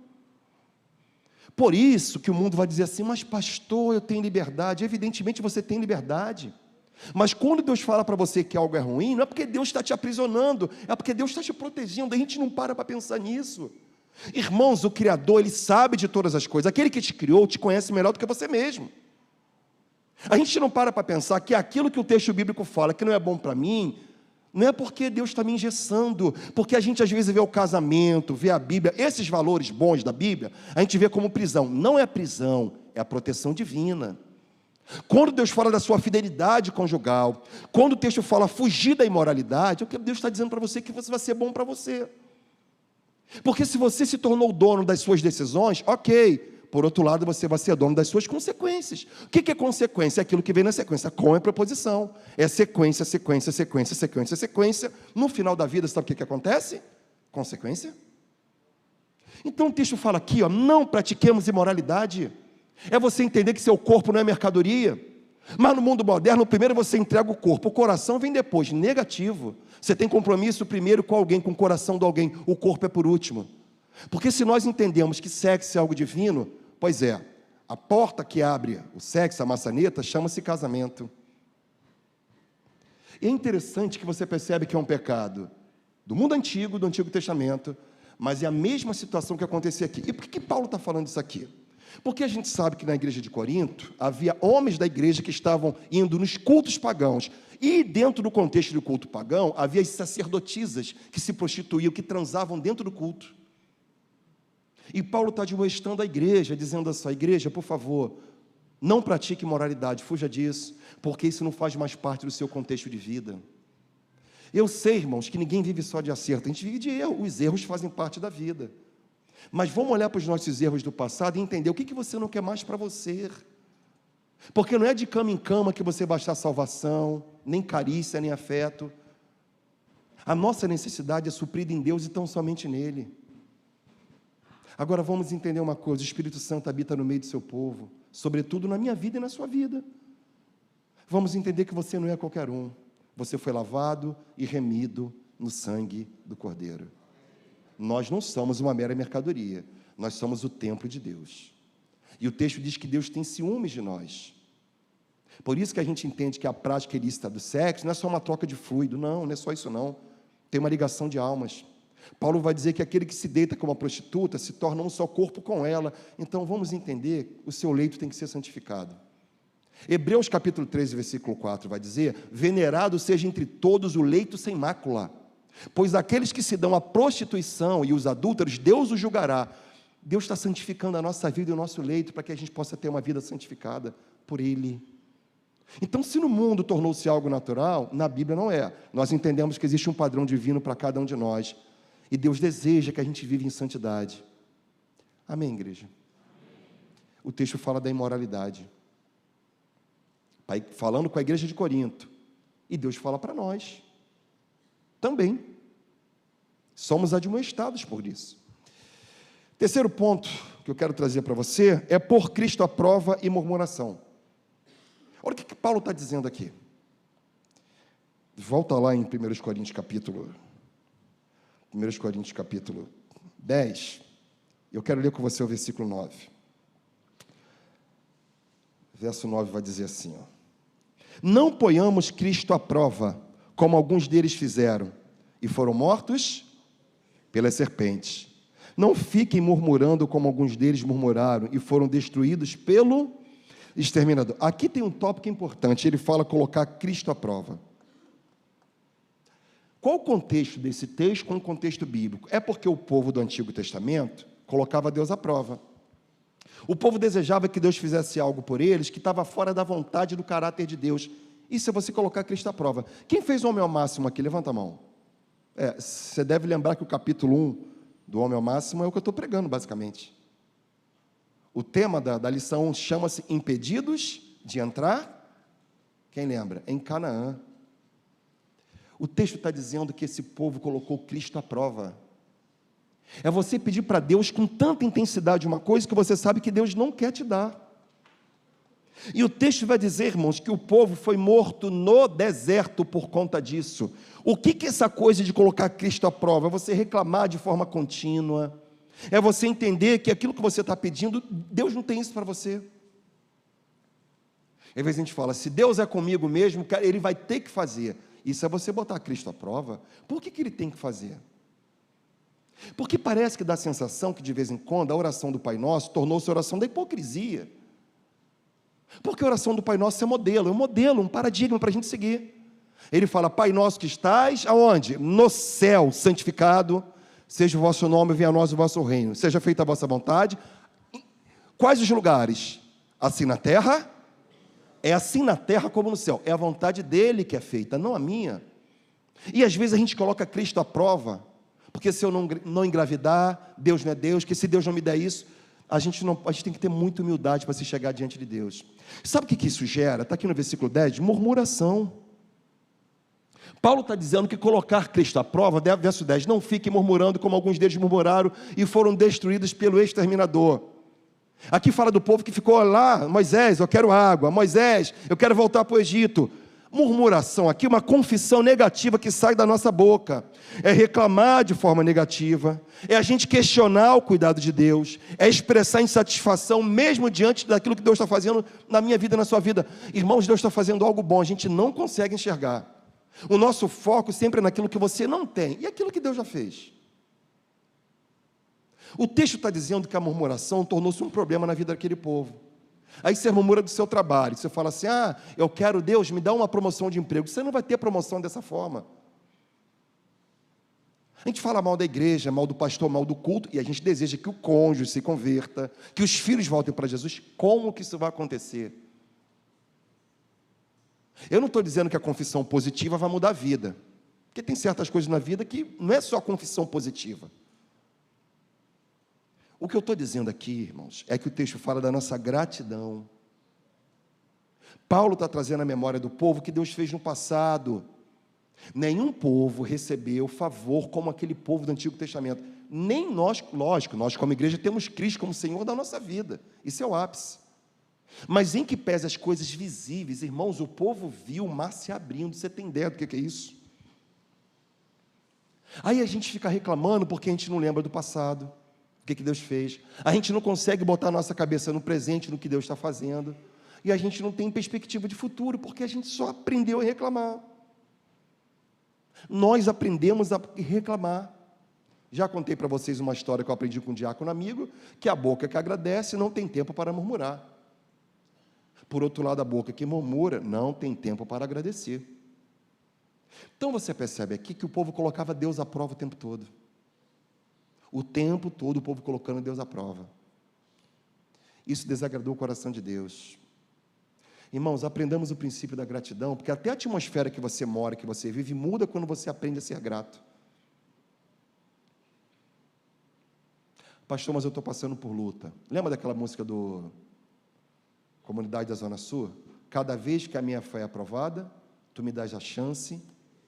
A: Por isso que o mundo vai dizer assim, mas pastor, eu tenho liberdade. Evidentemente você tem liberdade. Mas quando Deus fala para você que algo é ruim, não é porque Deus está te aprisionando, é porque Deus está te protegendo. A gente não para pensar nisso. Irmãos, o Criador, Ele sabe de todas as coisas. Aquele que te criou, te conhece melhor do que você mesmo. A gente não para pensar que aquilo que o texto bíblico fala que não é bom para mim, não é porque Deus está me engessando, porque a gente às vezes vê o casamento, vê a Bíblia, esses valores bons da Bíblia, a gente vê como prisão. Não é prisão, é a proteção divina. Quando Deus fala da sua fidelidade conjugal, quando o texto fala fugir da imoralidade, é o que Deus está dizendo para você que você vai ser bom para você. Porque se você se tornou dono das suas decisões, ok. Por outro lado, você vai ser dono das suas consequências. O que é consequência? É aquilo que vem na sequência. Com é preposição. É sequência, sequência, sequência, sequência, sequência. No final da vida, sabe o que acontece? Consequência. Então o texto fala aqui, não pratiquemos imoralidade. É você entender que seu corpo não é mercadoria. Mas no mundo moderno, primeiro você entrega o corpo. O coração vem depois, negativo. Você tem compromisso primeiro com alguém, com o coração de alguém. O corpo é por último. Porque se nós entendemos que sexo é algo divino, pois é, a porta que abre o sexo, a maçaneta, chama-se casamento. E é interessante que você percebe que é um pecado do mundo antigo, do Antigo Testamento, mas é a mesma situação que acontecia aqui. E por que Paulo está falando isso aqui? Porque a gente sabe que na igreja de Corinto, havia homens da igreja que estavam indo nos cultos pagãos, e dentro do contexto do culto pagão, havia as sacerdotisas que se prostituíam, que transavam dentro do culto. E Paulo está admoestando a igreja, dizendo assim, igreja, por favor, não pratique imoralidade, fuja disso, porque isso não faz mais parte do seu contexto de vida. Eu sei, irmãos, que ninguém vive só de acerto, a gente vive de erro, os erros fazem parte da vida. Mas vamos olhar para os nossos erros do passado e entender o que você não quer mais para você. Porque não é de cama em cama que você vai achar salvação, nem carícia, nem afeto. A nossa necessidade é suprida em Deus e tão somente nele. Agora vamos entender uma coisa, o Espírito Santo habita no meio do seu povo, sobretudo na minha vida e na sua vida. Vamos entender que você não é qualquer um, você foi lavado e remido no sangue do Cordeiro. Nós não somos uma mera mercadoria, nós somos o templo de Deus. E o texto diz que Deus tem ciúmes de nós. Por isso que a gente entende que a prática ilícita do sexo não é só uma troca de fluido, não é só isso não. Tem uma ligação de almas. Paulo vai dizer que aquele que se deita com uma prostituta se torna um só corpo com ela. Então vamos entender, o seu leito tem que ser santificado. Hebreus capítulo 13, versículo 4 vai dizer, venerado seja entre todos o leito sem mácula, pois aqueles que se dão à prostituição e os adúlteros, Deus os julgará. Deus está santificando a nossa vida e o nosso leito para que a gente possa ter uma vida santificada por Ele. Então, se no mundo tornou-se algo natural, na Bíblia não é. Nós entendemos que existe um padrão divino para cada um de nós. E Deus deseja que a gente viva em santidade. Amém, igreja? O texto fala da imoralidade. Falando com a igreja de Corinto. E Deus fala para nós. Também. Somos admoestados por isso. Terceiro ponto que eu quero trazer para você é pôr Cristo à prova e murmuração. Olha o que Paulo está dizendo aqui. Volta lá em 1 Coríntios capítulo 10. Eu quero ler com você o versículo 9. Verso 9 vai dizer assim, não ponhamos Cristo à prova, como alguns deles fizeram, e foram mortos pelas serpentes. Não fiquem murmurando como alguns deles murmuraram, e foram destruídos pelo exterminador. Aqui tem um tópico importante, ele fala colocar Cristo à prova. Qual o contexto desse texto com o contexto bíblico? É porque o povo do Antigo Testamento colocava Deus à prova. O povo desejava que Deus fizesse algo por eles que estava fora da vontade e do caráter de Deus. Isso é você colocar Cristo à prova. Quem fez o homem ao máximo aqui? Levanta a mão. Você deve lembrar que o capítulo 1 do homem ao máximo é o que eu estou pregando, basicamente. O tema da lição chama-se impedidos de entrar, quem lembra? Em Canaã. O texto está dizendo que esse povo colocou Cristo à prova. É você pedir para Deus com tanta intensidade uma coisa que você sabe que Deus não quer te dar. E o texto vai dizer, irmãos, que o povo foi morto no deserto por conta disso. O que é essa coisa de colocar Cristo à prova? É você reclamar de forma contínua, é você entender que aquilo que você está pedindo, Deus não tem isso para você. Às vezes a gente fala, se Deus é comigo mesmo, Ele vai ter que fazer. Isso é você botar Cristo à prova. Por que Ele tem que fazer? Porque parece que dá a sensação que de vez em quando a oração do Pai Nosso tornou-se a oração da hipocrisia. Porque a oração do Pai Nosso é um modelo, um paradigma para a gente seguir. Ele fala, Pai Nosso que estás, aonde? No céu, santificado, seja o vosso nome, venha a nós o vosso reino, seja feita a vossa vontade. Quais os lugares? Assim na terra, é assim na terra como no céu, é a vontade dele que é feita, não a minha. E às vezes a gente coloca Cristo à prova, porque se eu não engravidar, Deus não é Deus, que se Deus não me der isso, a gente tem que ter muita humildade para se chegar diante de Deus. Sabe o que isso gera? Está aqui no versículo 10, murmuração. Paulo está dizendo que colocar Cristo à prova, verso 10, não fique murmurando como alguns deles murmuraram e foram destruídos pelo exterminador. Aqui fala do povo que ficou lá, Moisés, eu quero água, Moisés, eu quero voltar para o Egito. Murmuração aqui, uma confissão negativa que sai da nossa boca, é reclamar de forma negativa, é a gente questionar o cuidado de Deus, é expressar insatisfação mesmo diante daquilo que Deus está fazendo na minha vida e na sua vida. Irmãos, Deus está fazendo algo bom, a gente não consegue enxergar. O nosso foco sempre é naquilo que você não tem, e aquilo que Deus já fez. O texto está dizendo que a murmuração tornou-se um problema na vida daquele povo. Aí você murmura do seu trabalho, você fala assim, eu quero, Deus, me dá uma promoção de emprego. Você não vai ter promoção dessa forma. A gente fala mal da igreja, mal do pastor, mal do culto, e a gente deseja que o cônjuge se converta, que os filhos voltem para Jesus. Como que isso vai acontecer? Eu não estou dizendo que a confissão positiva vai mudar a vida, porque tem certas coisas na vida que não é só a confissão positiva. O que eu estou dizendo aqui, irmãos, é que o texto fala da nossa gratidão. Paulo está trazendo a memória do povo que Deus fez no passado. Nenhum povo recebeu favor como aquele povo do Antigo Testamento. Nem nós, lógico, nós como igreja temos Cristo como Senhor da nossa vida. Isso é o ápice. Mas em que pese as coisas visíveis, irmãos, o povo viu o mar se abrindo. Você tem ideia do que é isso? Aí a gente fica reclamando porque a gente não lembra do passado. O que Deus fez? A gente não consegue botar a nossa cabeça no presente, no que Deus está fazendo, e a gente não tem perspectiva de futuro, porque a gente só aprendeu a reclamar. Nós aprendemos a reclamar. Já contei para vocês uma história que eu aprendi com um diácono amigo, que a boca que agradece não tem tempo para murmurar. Por outro lado, a boca que murmura não tem tempo para agradecer. Então você percebe aqui que o povo colocava Deus à prova o tempo todo. O tempo todo o povo colocando Deus à prova. Isso desagradou o coração de Deus. Irmãos, aprendamos o princípio da gratidão, porque até a atmosfera que você mora, que você vive, muda quando você aprende a ser grato. Pastor, mas eu estou passando por luta. Lembra daquela música do Comunidade da Zona Sul? Cada vez que a minha fé é aprovada, tu me dás a chance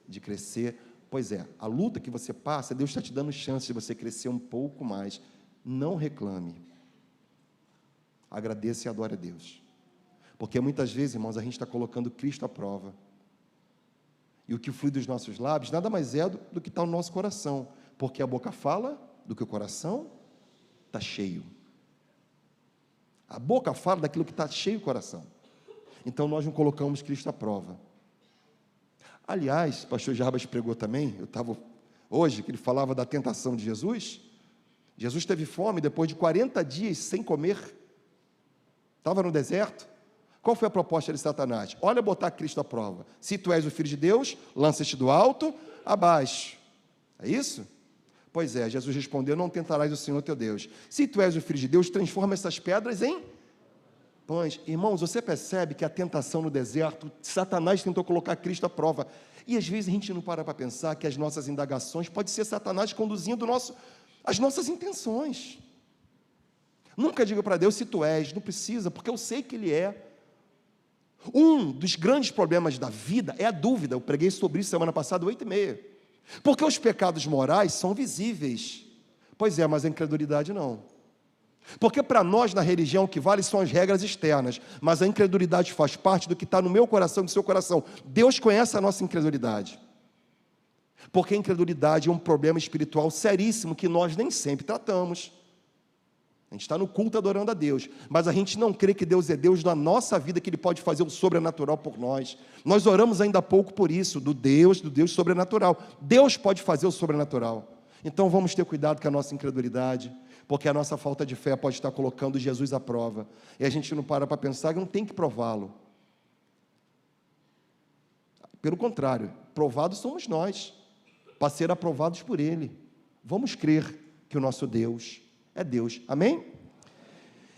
A: de crescer. Pois é, a luta que você passa, Deus está te dando chance de você crescer um pouco mais. Não reclame. Agradeça e adore a Deus. Porque muitas vezes, irmãos, a gente está colocando Cristo à prova. E o que flui dos nossos lábios nada mais é do que está no nosso coração. Porque a boca fala do que o coração está cheio. A boca fala daquilo que está cheio o coração. Então nós não colocamos Cristo à prova. Aliás, o pastor Jarbas pregou também, eu estava hoje, que ele falava da tentação de Jesus. Jesus teve fome depois de 40 dias sem comer. Estava no deserto. Qual foi a proposta de Satanás? Olha, botar Cristo à prova. Se tu és o Filho de Deus, lança-te do alto. abaixo. É isso? Pois é, Jesus respondeu, não tentarás o Senhor teu Deus. Se tu és o Filho de Deus, transforma essas pedras em pães. Irmãos, você percebe que a tentação no deserto, Satanás tentou colocar Cristo à prova. E às vezes a gente não para pensar que as nossas indagações pode ser Satanás conduzindo as nossas intenções. Nunca diga para Deus se tu és, não precisa, porque eu sei que Ele é. Um dos grandes problemas da vida é a dúvida. Eu preguei sobre isso semana passada, 8h30. Porque os pecados morais são visíveis. Pois é, mas a incredulidade não. Porque para nós na religião o que vale são as regras externas, mas a incredulidade faz parte do que está no meu coração e no seu coração. Deus conhece a nossa incredulidade. Porque a incredulidade é um problema espiritual seríssimo que nós nem sempre tratamos. A gente está no culto adorando a Deus, mas a gente não crê que Deus é Deus na nossa vida, que Ele pode fazer o sobrenatural por nós. Nós oramos ainda há pouco por isso, do Deus sobrenatural. Deus pode fazer o sobrenatural. Então vamos ter cuidado com a nossa incredulidade, porque a nossa falta de fé pode estar colocando Jesus à prova. E a gente não para pensar que não tem que prová-lo. Pelo contrário, provados somos nós, para ser aprovados por Ele. Vamos crer que o nosso Deus é Deus. Amém?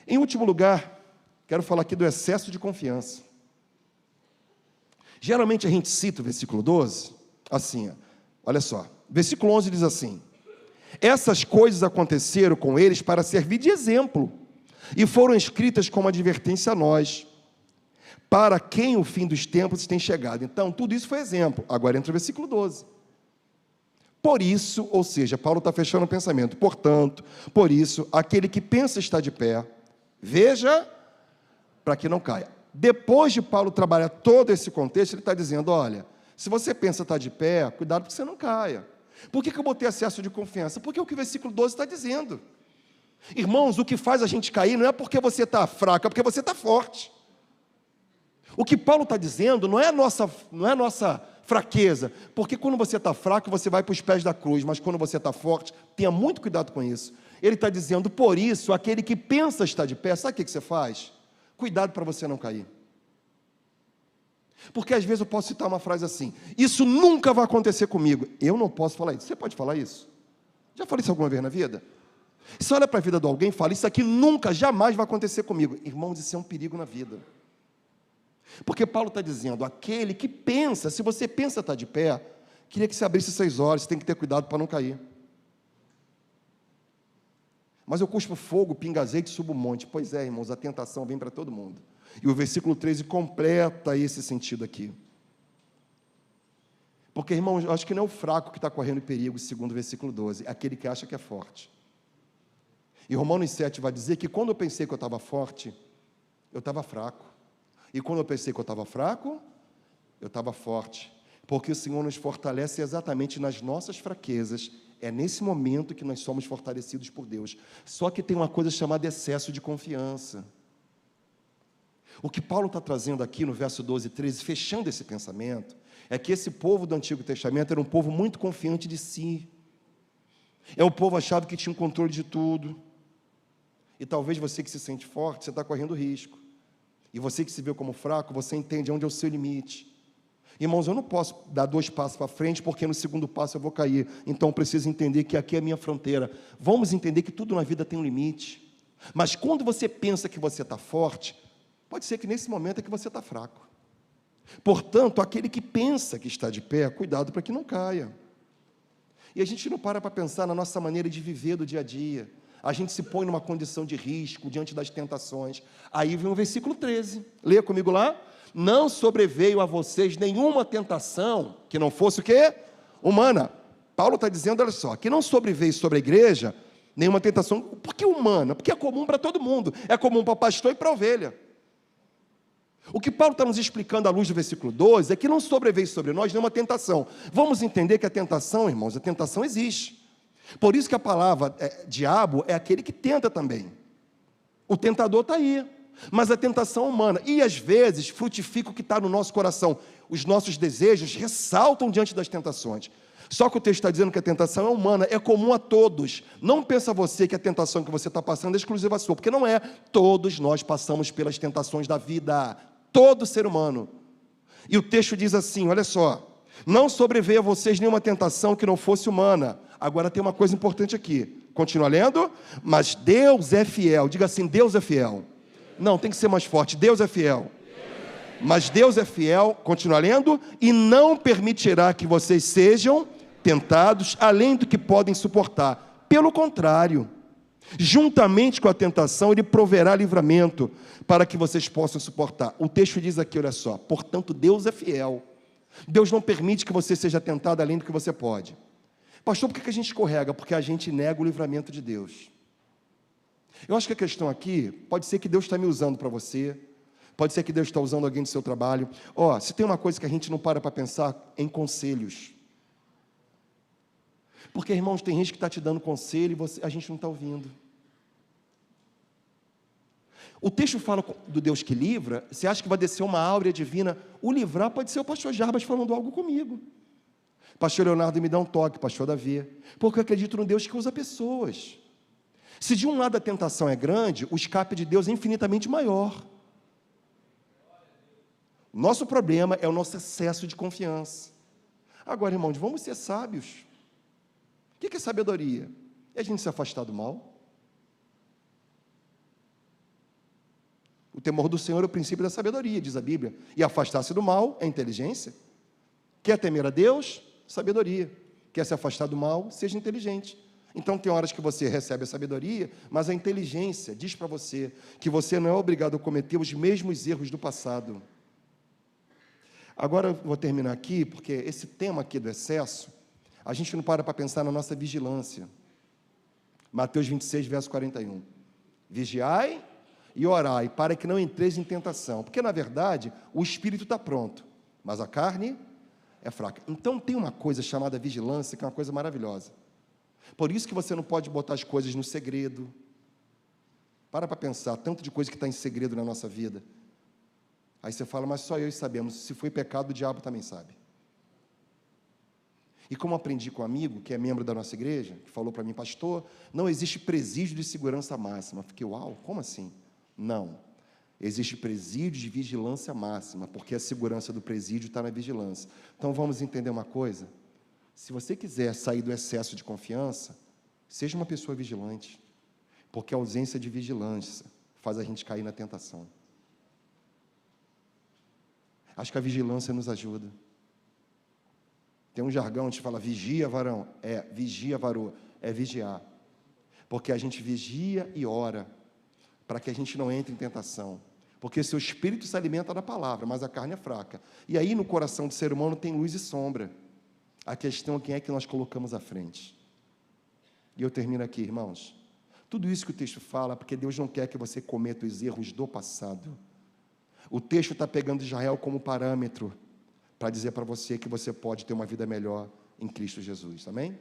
A: Em último lugar, quero falar aqui do excesso de confiança. Geralmente a gente cita o versículo 12, assim, olha só. Versículo 11 diz assim: essas coisas aconteceram com eles para servir de exemplo, e foram escritas como advertência a nós, para quem o fim dos tempos tem chegado. Então, tudo isso foi exemplo. Agora entra o versículo 12. Por isso, ou seja, Paulo está fechando o pensamento. Portanto, por isso, aquele que pensa estar de pé, veja, para que não caia. Depois de Paulo trabalhar todo esse contexto, ele está dizendo, olha, se você pensa estar de pé, cuidado para que você não caia. Por que eu botei excesso de confiança? Porque é o que o versículo 12 está dizendo. Irmãos, o que faz a gente cair não é porque você está fraco, é porque você está forte. O que Paulo está dizendo não é nossa fraqueza, porque quando você está fraco, você vai para os pés da cruz, mas quando você está forte, tenha muito cuidado com isso. Ele está dizendo, por isso, aquele que pensa estar de pé, sabe o que você faz? Cuidado para você não cair. Porque às vezes eu posso citar uma frase assim, isso nunca vai acontecer comigo. Eu não posso falar isso. Você pode falar isso? Já falei isso alguma vez na vida? Você olha para a vida de alguém e fala, isso aqui nunca, jamais vai acontecer comigo. Irmãos, isso é um perigo na vida. Porque Paulo está dizendo, aquele que pensa, se você pensa estar de pé, queria que você abrisse 6 horas, você tem que ter cuidado para não cair. Mas eu cuspo fogo, pinga azeite e subo um monte. Pois é, irmãos, a tentação vem para todo mundo. E o versículo 13 completa esse sentido aqui. Porque, irmãos, eu acho que não é o fraco que está correndo perigo, segundo o versículo 12, é aquele que acha que é forte. E Romanos 7 vai dizer que quando eu pensei que eu estava forte, eu estava fraco. E quando eu pensei que eu estava fraco, eu estava forte. Porque o Senhor nos fortalece exatamente nas nossas fraquezas. É nesse momento que nós somos fortalecidos por Deus. Só que tem uma coisa chamada excesso de confiança. O que Paulo está trazendo aqui no verso 12 e 13, fechando esse pensamento, é que esse povo do Antigo Testamento era um povo muito confiante de si. É um povo achava que tinha um controle de tudo. E talvez você que se sente forte, você está correndo risco. E você que se vê como fraco, você entende onde é o seu limite. Irmãos, eu não posso dar 2 passos para frente, porque no segundo passo eu vou cair. Então eu preciso entender que aqui é a minha fronteira. Vamos entender que tudo na vida tem um limite. Mas quando você pensa que você está forte, pode ser que nesse momento é que você está fraco. Portanto, aquele que pensa que está de pé, cuidado para que não caia. E a gente não para pensar na nossa maneira de viver do dia a dia. A gente se põe numa condição de risco diante das tentações. Aí vem o versículo 13. Leia comigo lá. Não sobreveio a vocês nenhuma tentação que não fosse o quê? Humana. Paulo está dizendo, olha só, que não sobreveio sobre a igreja nenhuma tentação. Por que humana? Porque é comum para todo mundo. É comum para pastor e para ovelha. O que Paulo está nos explicando à luz do versículo 12 é que não sobreveio sobre nós nenhuma tentação. Vamos entender que a tentação, irmãos, a tentação existe. Por isso que a palavra diabo é aquele que tenta também. O tentador está aí, mas a tentação humana. E às vezes frutifica o que está no nosso coração. Os nossos desejos ressaltam diante das tentações. Só que o texto está dizendo que a tentação é humana, é comum a todos. Não pensa você que a tentação que você está passando é exclusiva sua, porque não é. Todos nós passamos pelas tentações da vida. Todo ser humano. E o texto diz assim, olha só. Não sobreveio a vocês nenhuma tentação que não fosse humana. Agora tem uma coisa importante aqui. Continua lendo. Mas Deus é fiel. Diga assim, Deus é fiel. Não, tem que ser mais forte. Deus é fiel. Mas Deus é fiel, continua lendo, e não permitirá que vocês sejam tentados além do que podem suportar. Pelo contrário, juntamente com a tentação, Ele proverá livramento para que vocês possam suportar. O texto diz aqui, olha só, portanto, Deus é fiel. Deus não permite que você seja tentado além do que você pode. Pastor, por que a gente escorrega? Porque a gente nega o livramento de Deus. Eu acho que a questão aqui, pode ser que Deus está me usando para você, pode ser que Deus está usando alguém do seu trabalho. Se tem uma coisa que a gente não para pensar, em conselhos. Porque, irmãos, tem gente que está te dando conselho e a gente não está ouvindo. O texto fala do Deus que livra. Você acha que vai descer uma áurea divina? O livrar pode ser o pastor Jarbas falando algo comigo. Pastor Leonardo me dá um toque, pastor Davi. Porque eu acredito no Deus que usa pessoas. Se de um lado a tentação é grande, o escape de Deus é infinitamente maior. Nosso problema é o nosso excesso de confiança. Agora, irmãos, vamos ser sábios. O que é sabedoria? É a gente se afastar do mal. O temor do Senhor é o princípio da sabedoria, diz a Bíblia. E afastar-se do mal é inteligência. Quer temer a Deus? Sabedoria. Quer se afastar do mal? Seja inteligente. Então tem horas que você recebe a sabedoria, mas a inteligência diz para você que você não é obrigado a cometer os mesmos erros do passado. Agora eu vou terminar aqui, porque esse tema aqui do excesso, a gente não para pensar na nossa vigilância. Mateus 26, verso 41. Vigiai e orai, para que não entreis em tentação. Porque, na verdade, o espírito está pronto, mas a carne é fraca. Então tem uma coisa chamada vigilância, que é uma coisa maravilhosa. Por isso que você não pode botar as coisas no segredo. Para pensar, tanto de coisa que está em segredo na nossa vida. Aí você fala, mas só eu sabemos. Se foi pecado, o diabo também sabe. E como aprendi com um amigo, que é membro da nossa igreja, que falou para mim, pastor, não existe presídio de segurança máxima. Eu fiquei, uau, como assim? Não. Existe presídio de vigilância máxima, porque a segurança do presídio está na vigilância. Então vamos entender uma coisa? Se você quiser sair do excesso de confiança, seja uma pessoa vigilante, porque a ausência de vigilância faz a gente cair na tentação. Acho que a vigilância nos ajuda. Tem um jargão, a gente fala, vigia, varão. Vigia, varô. É vigiar. Porque a gente vigia e ora, para que a gente não entre em tentação. Porque seu espírito se alimenta da palavra, mas a carne é fraca. E aí no coração do ser humano tem luz e sombra. A questão é quem é que nós colocamos à frente. E eu termino aqui, irmãos. Tudo isso que o texto fala, porque Deus não quer que você cometa os erros do passado. O texto está pegando Israel como parâmetro para dizer para você que você pode ter uma vida melhor em Cristo Jesus, amém?